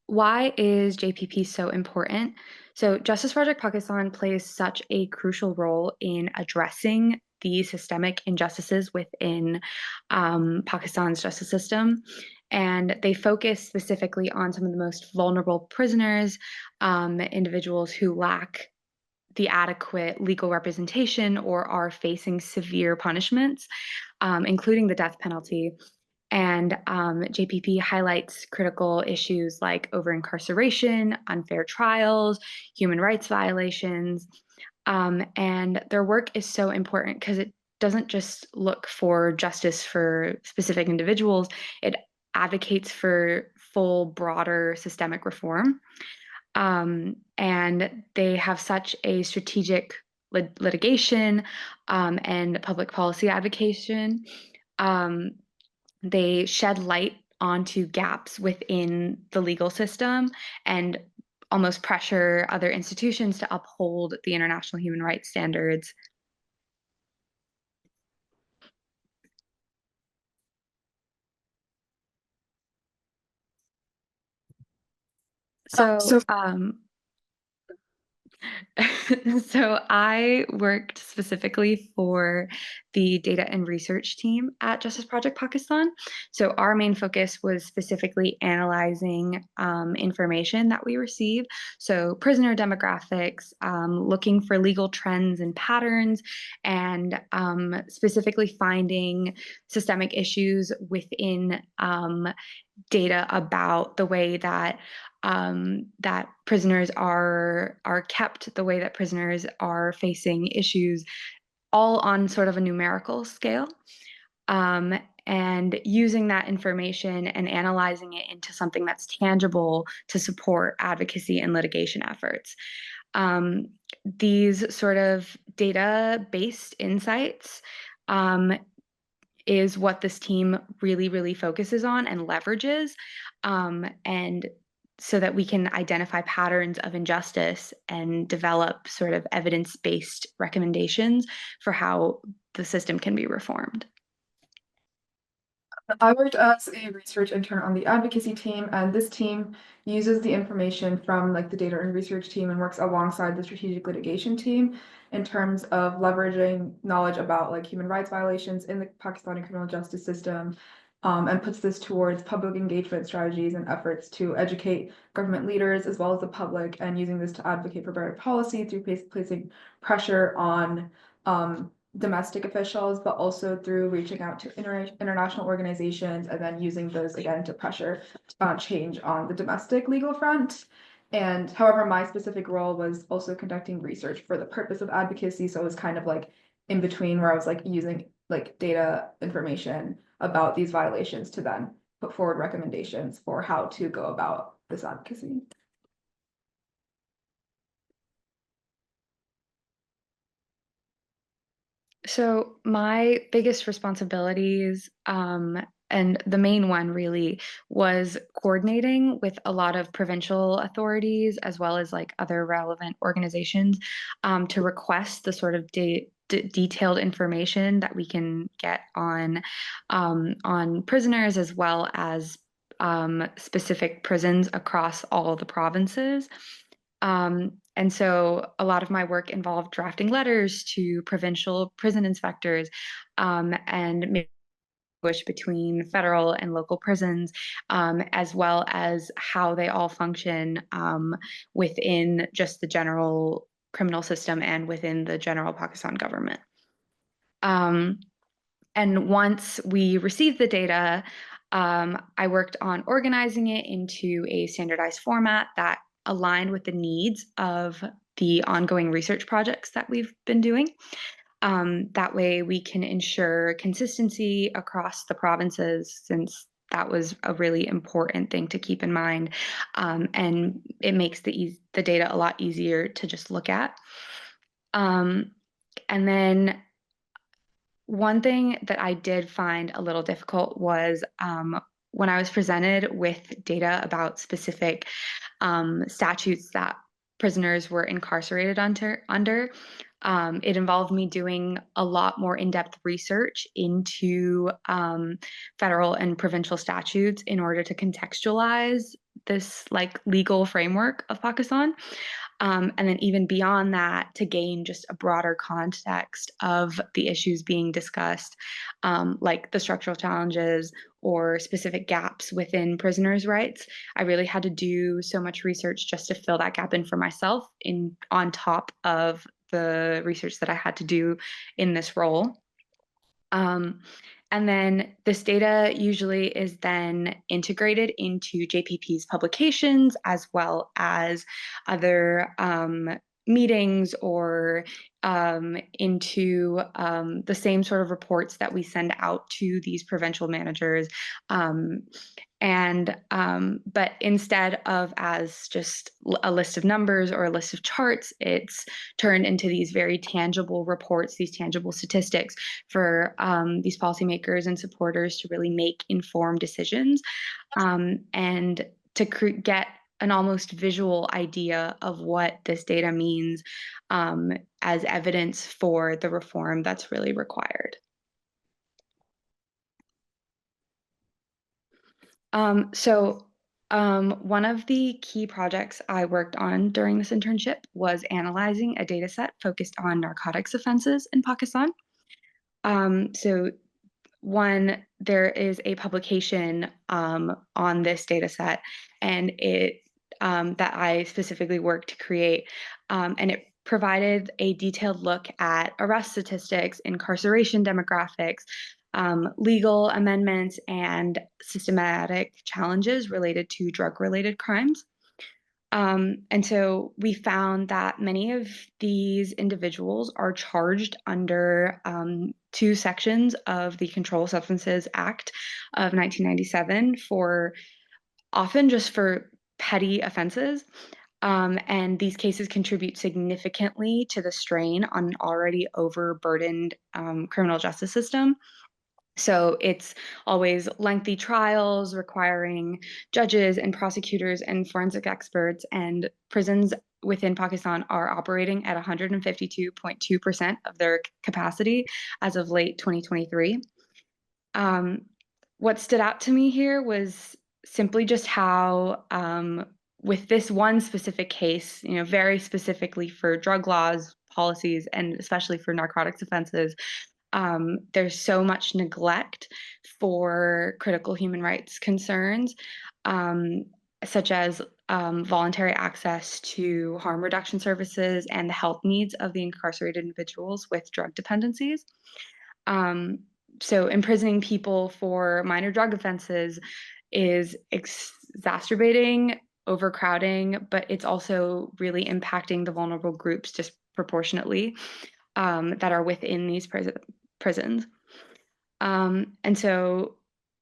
Why is JPP so important? So Justice Project Pakistan plays such a crucial role in addressing the systemic injustices within Pakistan's justice system. And they focus specifically on some of the most vulnerable prisoners, individuals who lack the adequate legal representation or are facing severe punishments, including the death penalty. And JPP highlights critical issues like over-incarceration, unfair trials, human rights violations. And their work is so important because it doesn't just look for justice for specific individuals, it advocates for full, broader systemic reform. And they have such a strategic litigation and public policy advocation. They shed light onto gaps within the legal system and almost pressure other institutions to uphold the international human rights standards. So I worked specifically for the data and research team at Justice Project Pakistan. So our main focus was specifically analyzing information that we receive. So prisoner demographics, looking for legal trends and patterns, and specifically finding systemic issues within data about the way that that prisoners are kept, the way that prisoners are facing issues, all on sort of a numerical scale. And using that information and analyzing it into something that's tangible to support advocacy and litigation efforts. These sort of data-based insights is what this team really focuses on and leverages, and so that we can identify patterns of injustice and develop sort of evidence-based recommendations for how the system can be reformed. I worked as a research intern on the advocacy team, and this team uses the information from like the data and research team and works alongside the strategic litigation team in terms of leveraging knowledge about like human rights violations in the Pakistani criminal justice system, and puts this towards public engagement strategies and efforts to educate government leaders as well as the public, and using this to advocate for better policy through placing pressure on domestic officials, but also through reaching out to international organizations and then using those again to pressure change on the domestic legal front. And however, my specific role was also conducting research for the purpose of advocacy. So it was kind of like in between, where I was like using like data information about these violations to then put forward recommendations for how to go about this advocacy. So my biggest responsibilities, and the main one really, was coordinating with a lot of provincial authorities as well as like other relevant organizations to request the sort of detailed information that we can get on prisoners as well as specific prisons across all of the provinces. And so a lot of my work involved drafting letters to provincial prison inspectors, and making between federal and local prisons, as well as how they all function within just the general criminal system and within the general Pakistan government. And once we received the data, I worked on organizing it into a standardized format that aligned with the needs of the ongoing research projects that we've been doing. That way we can ensure consistency across the provinces, since that was a really important thing to keep in mind. And it makes the data a lot easier to just look at. And then one thing that I did find a little difficult was when I was presented with data about specific statutes that prisoners were incarcerated under, it involved me doing a lot more in-depth research into federal and provincial statutes in order to contextualize this like legal framework of Pakistan. And then even beyond that, to gain just a broader context of the issues being discussed, like the structural challenges or specific gaps within prisoners' rights. I really had to do so much research just to fill that gap in for myself, on top of the research that I had to do in this role. And then this data usually is then integrated into JPP's publications, as well as other meetings, or into the same sort of reports that we send out to these provincial managers. But instead of as just a list of numbers or a list of charts, it's turned into these very tangible reports, these tangible statistics for these policymakers and supporters to really make informed decisions, and to get an almost visual idea of what this data means as evidence for the reform that's really required. One of the key projects I worked on during this internship was analyzing a data set focused on narcotics offenses in Pakistan. So one, there is a publication on this data set, and that I specifically worked to create, and it provided a detailed look at arrest statistics, incarceration demographics, legal amendments, and systematic challenges related to drug-related crimes. And so we found that many of these individuals are charged under two sections of the Controlled Substances Act of 1997 often just for petty offenses. And these cases contribute significantly to the strain on an already overburdened criminal justice system. So it's always lengthy trials requiring judges and prosecutors and forensic experts, and prisons within Pakistan are operating at 152.2% of their capacity as of late 2023. What stood out to me here was simply just how, with this one specific case, very specifically for drug laws, policies, and especially for narcotics offenses, there's so much neglect for critical human rights concerns, such as voluntary access to harm reduction services and the health needs of the incarcerated individuals with drug dependencies. So imprisoning people for minor drug offenses is exacerbating overcrowding, but it's also really impacting the vulnerable groups disproportionately that are within these prisons. And so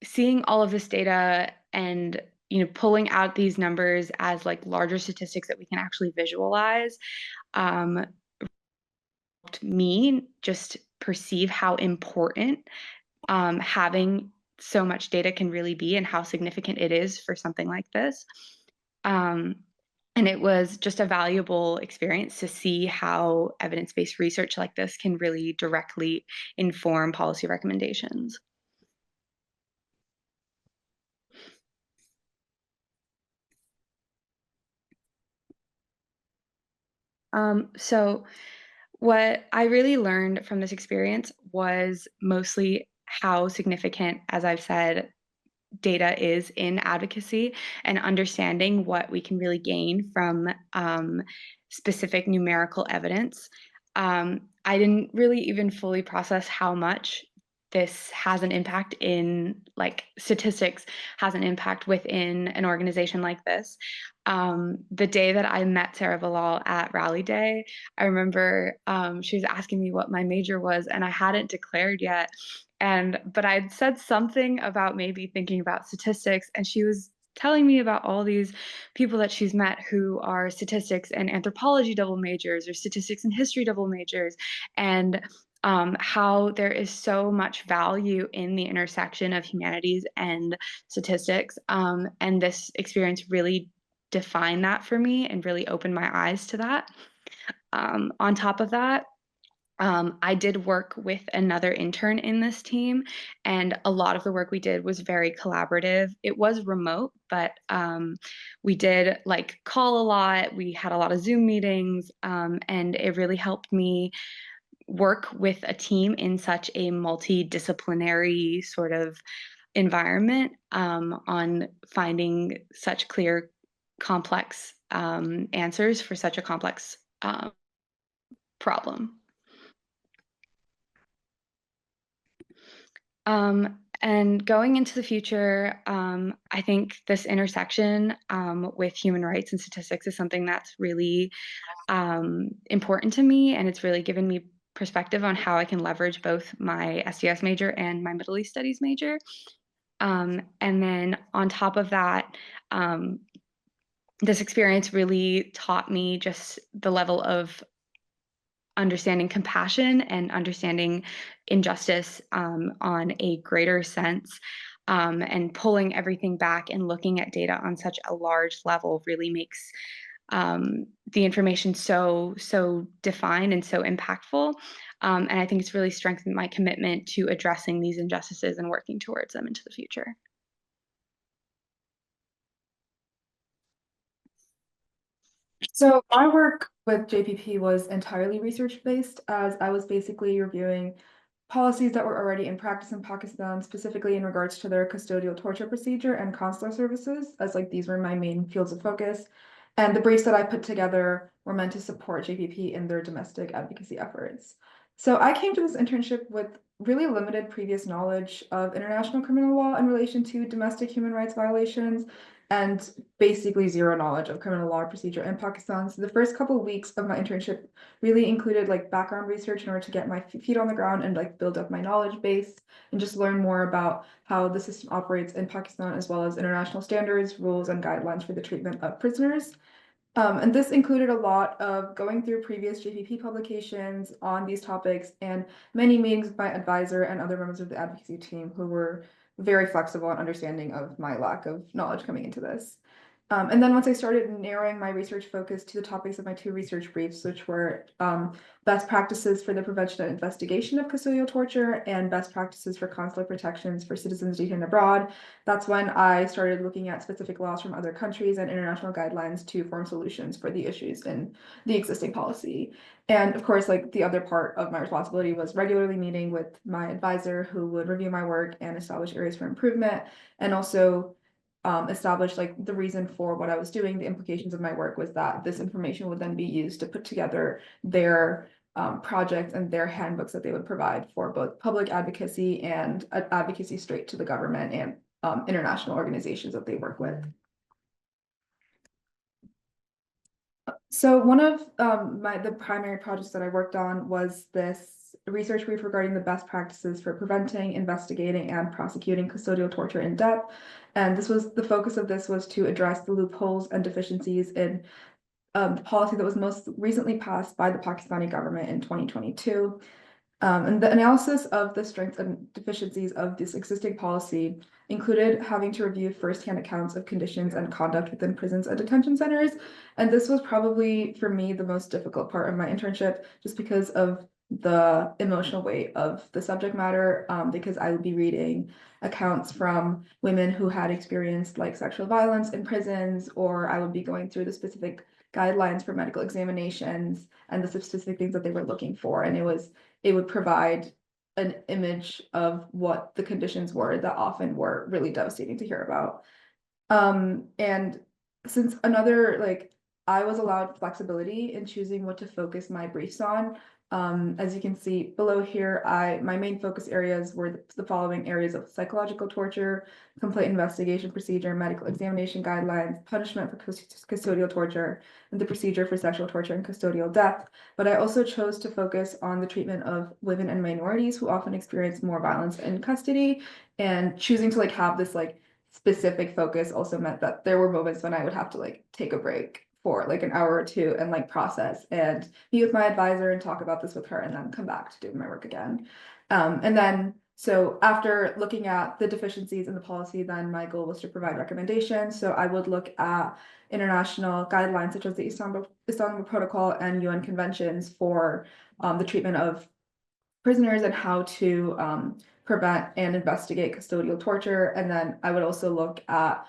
seeing all of this data and pulling out these numbers as like larger statistics that we can actually visualize helped me just perceive how important having so much data can really be and how significant it is for something like this. And it was just a valuable experience to see how evidence-based research like this can really directly inform policy recommendations. So what I really learned from this experience was mostly how significant, as I've said, data is in advocacy, and understanding what we can really gain from specific numerical evidence. I didn't really even fully process how much this has an impact in, like, statistics has an impact within an organization like this. The day that I met Sarah Bilal at Rally Day, I remember she was asking me what my major was, and I hadn't declared yet. But I'd said something about maybe thinking about statistics, and she was telling me about all these people that she's met who are statistics and anthropology double majors or statistics and history double majors, and how there is so much value in the intersection of humanities and statistics. And this experience really defined that for me and really opened my eyes to that. On top of that, I did work with another intern in this team, and a lot of the work we did was very collaborative. It was remote, but we did like call a lot. We had a lot of Zoom meetings, and it really helped me work with a team in such a multidisciplinary sort of environment, on finding such clear, complex answers for such a complex problem. And going into the future, I think this intersection with human rights and statistics is something that's really important to me, and it's really given me perspective on how I can leverage both my SDS major and my Middle East Studies major. And then on top of that, this experience really taught me just the level of understanding compassion and understanding injustice on a greater sense, and pulling everything back and looking at data on such a large level really makes the information so defined and so impactful. And I think it's really strengthened my commitment to addressing these injustices and working towards them into the future. So my work with JPP was entirely research-based, as I was basically reviewing policies that were already in practice in Pakistan, specifically in regards to their custodial torture procedure and consular services, as like these were my main fields of focus. And the briefs that I put together were meant to support JPP in their domestic advocacy efforts. So I came to this internship with really limited previous knowledge of international criminal law in relation to domestic human rights violations, and basically zero knowledge of criminal law procedure in Pakistan. So the first couple of weeks of my internship really included like background research in order to get my feet on the ground and like build up my knowledge base and just learn more about how the system operates in Pakistan, as well as international standards, rules, and guidelines for the treatment of prisoners. And this included a lot of going through previous JPP publications on these topics and many meetings with my advisor and other members of the advocacy team who were very flexible and understanding of my lack of knowledge coming into this. And then once I started narrowing my research focus to the topics of my two research briefs, which were best practices for the prevention and investigation of custodial torture and best practices for consular protections for citizens detained abroad, that's when I started looking at specific laws from other countries and international guidelines to form solutions for the issues in the existing policy. And of course, like the other part of my responsibility was regularly meeting with my advisor who would review my work and establish areas for improvement, and also established like the reason for what I was doing. The implications of my work was that this information would then be used to put together their projects and their handbooks that they would provide for both public advocacy and advocacy straight to the government and international organizations that they work with. So one of the primary projects that I worked on was this research brief regarding the best practices for preventing, investigating, and prosecuting custodial torture in depth. And the focus of this was to address the loopholes and deficiencies in the policy that was most recently passed by the Pakistani government in 2022. And the analysis of the strengths and deficiencies of this existing policy included having to review firsthand accounts of conditions and conduct within prisons and detention centers. And this was probably, for me, the most difficult part of my internship, just because of the emotional weight of the subject matter, because I would be reading accounts from women who had experienced like sexual violence in prisons, or I would be going through the specific guidelines for medical examinations and the specific things that they were looking for. And it would provide an image of what the conditions were that often were really devastating to hear about. And since I was allowed flexibility in choosing what to focus my briefs on. As you can see below here, my main focus areas were the following areas of psychological torture, complaint investigation procedure, medical examination guidelines, punishment for custodial torture, and the procedure for sexual torture and custodial death. But I also chose to focus on the treatment of women and minorities who often experience more violence in custody, and choosing to have this specific focus also meant that there were moments when I would have to take a break for an hour or two and process and meet with my advisor and talk about this with her and then come back to do my work again. And then so after looking at the deficiencies in the policy, then my goal was to provide recommendations. So I would look at international guidelines such as the Istanbul Protocol and UN conventions for the treatment of prisoners and how to prevent and investigate custodial torture. And then I would also look at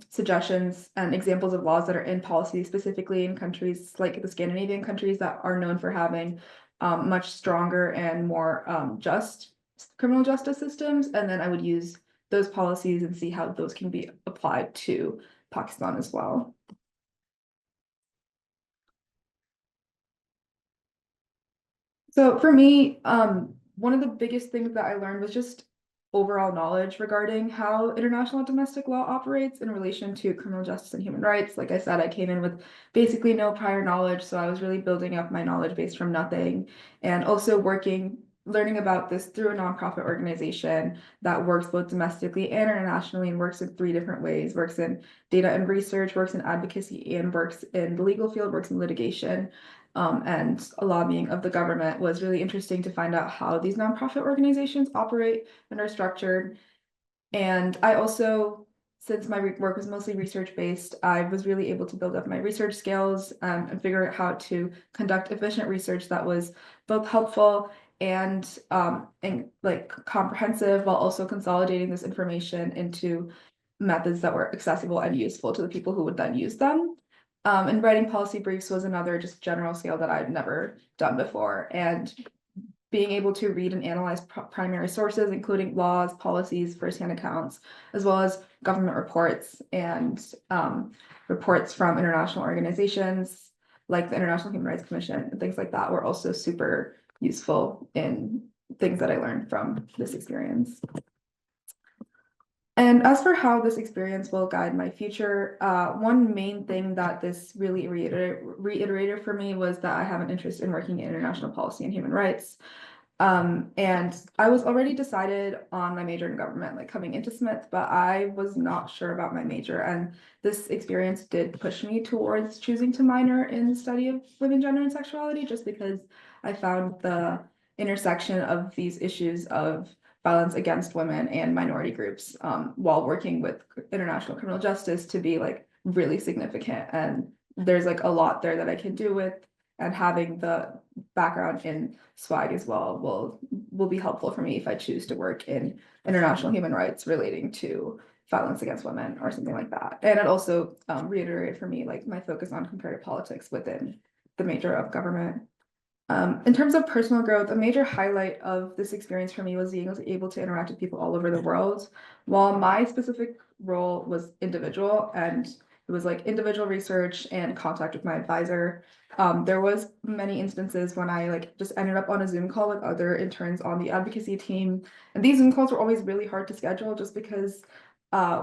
suggestions and examples of laws that are in policy, specifically in countries like the Scandinavian countries that are known for having much stronger and more just criminal justice systems. And then I would use those policies and see how those can be applied to Pakistan as well. So for me, one of the biggest things that I learned was just overall knowledge regarding how international domestic law operates in relation to criminal justice and human rights. Like I said, I came in with basically no prior knowledge, so I was really building up my knowledge base from nothing, and also learning about this through a nonprofit organization that works both domestically and internationally and works in 3 different ways: works in data and research, works in advocacy, and works in the legal field, works in litigation. And lobbying of the government was really interesting to find out how these nonprofit organizations operate and are structured. And I also, since my work was mostly research-based, I was really able to build up my research skills and figure out how to conduct efficient research that was both helpful and comprehensive, while also consolidating this information into methods that were accessible and useful to the people who would then use them. And writing policy briefs was another just general skill that I'd never done before. And being able to read and analyze primary sources, including laws, policies, firsthand accounts, as well as government reports and reports from international organizations like the International Human Rights Commission and things like that were also super useful in things that I learned from this experience. And as for how this experience will guide my future, one main thing that this really reiterated for me was that I have an interest in working in international policy and human rights. And I was already decided on my major in government, like coming into Smith, but I was not sure about my major. And this experience did push me towards choosing to minor in the study of women, gender, and sexuality, just because I found the intersection of these issues of violence against women and minority groups while working with international criminal justice to be like really significant. And there's like a lot there that I can do with, and having the background in SWAG as well will be helpful for me if I choose to work in international human rights relating to violence against women or something like that. And it also reiterated for me like my focus on comparative politics within the major of government. In terms of personal growth, a major highlight of this experience for me was being able to interact with people all over the world. While my specific role was individual and it was like individual research and contact with my advisor, there was many instances when I like just ended up on a Zoom call with other interns on the advocacy team. And these Zoom calls were always really hard to schedule just because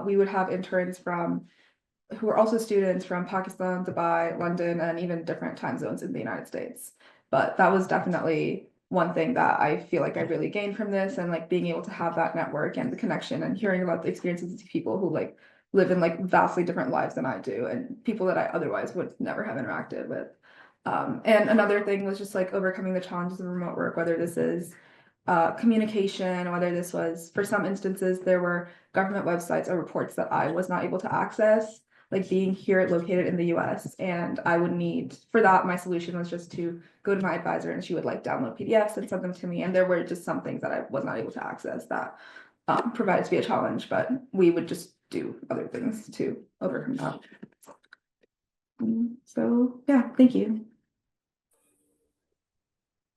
we would have interns who were also students from Pakistan, Dubai, London, and even different time zones in the United States. But that was definitely one thing that I feel like I really gained from this, and like being able to have that network and the connection and hearing about the experiences of people who like live in like vastly different lives than I do and people that I otherwise would never have interacted with. And another thing was just like overcoming the challenges of remote work, whether this is communication, whether this was, for some instances, there were government websites or reports that I was not able to access, like being here located in the US. And I would need, for that, my solution was just to go to my advisor and she would like download PDFs and send them to me. And there were just some things that I was not able to access that provided to be a challenge, but we would just do other things to overcome that. So yeah, thank you.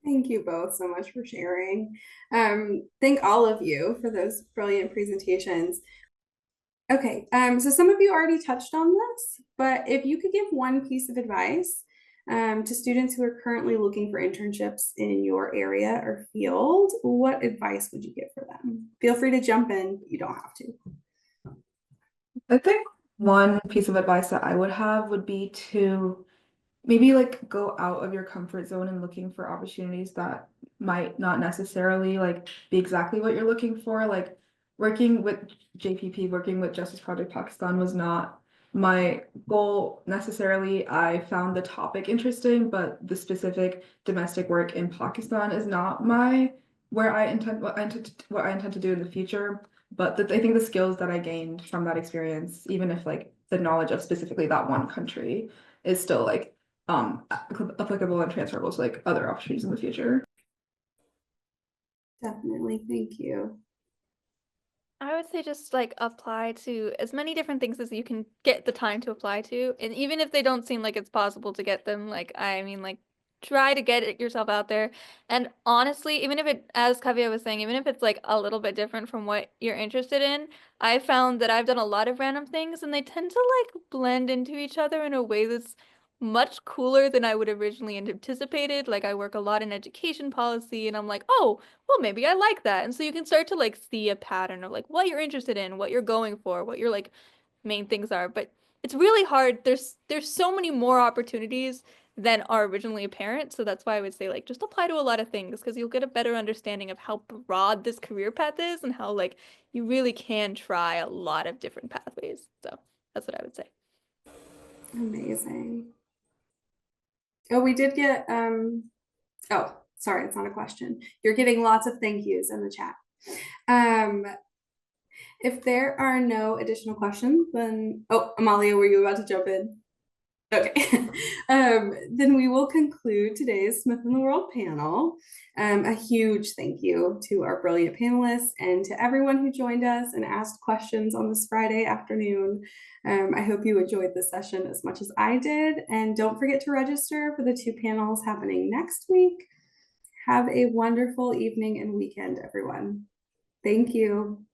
Thank you both so much for sharing. Thank all of you for those brilliant presentations. Okay, so some of you already touched on this, but if you could give one piece of advice to students who are currently looking for internships in your area or field, what advice would you give for them? Feel free to jump in, but you don't have to. I think one piece of advice that I would have would be to maybe like go out of your comfort zone and looking for opportunities that might not necessarily like be exactly what you're looking for. Like working with JPP, working with Justice Project Pakistan was not my goal necessarily. I found the topic interesting, but the specific domestic work in Pakistan is not what I intend to do in the future. But I think the skills that I gained from that experience, even if like the knowledge of specifically that one country is still like applicable and transferable to like other opportunities in the future. Definitely, thank you. I would say just like apply to as many different things as you can get the time to apply to. And even if they don't seem like it's possible to get them, like, I mean, like, try to get yourself out there. And honestly, even if it, as Kavya was saying, even if it's like a little bit different from what you're interested in, I found that I've done a lot of random things and they tend to like blend into each other in a way that's much cooler than I would originally anticipated. Like I work a lot in education policy and I'm like, oh, well, maybe I like that. And so you can start to like see a pattern of like what you're interested in, what you're going for, what your like main things are. But it's really hard. There's so many more opportunities than are originally apparent. So that's why I would say like just apply to a lot of things because you'll get a better understanding of how broad this career path is and how like you really can try a lot of different pathways. So that's what I would say. Amazing. Oh, we did get oh, sorry, it's not a question. You're getting lots of thank yous in the chat. If there are no additional questions, then oh, Amalia, were you about to jump in? Okay, then we will conclude today's Smith in the World panel. A huge thank you to our brilliant panelists and to everyone who joined us and asked questions on this Friday afternoon. I hope you enjoyed the session as much as I did. And don't forget to register for the 2 panels happening next week. Have a wonderful evening and weekend, everyone. Thank you.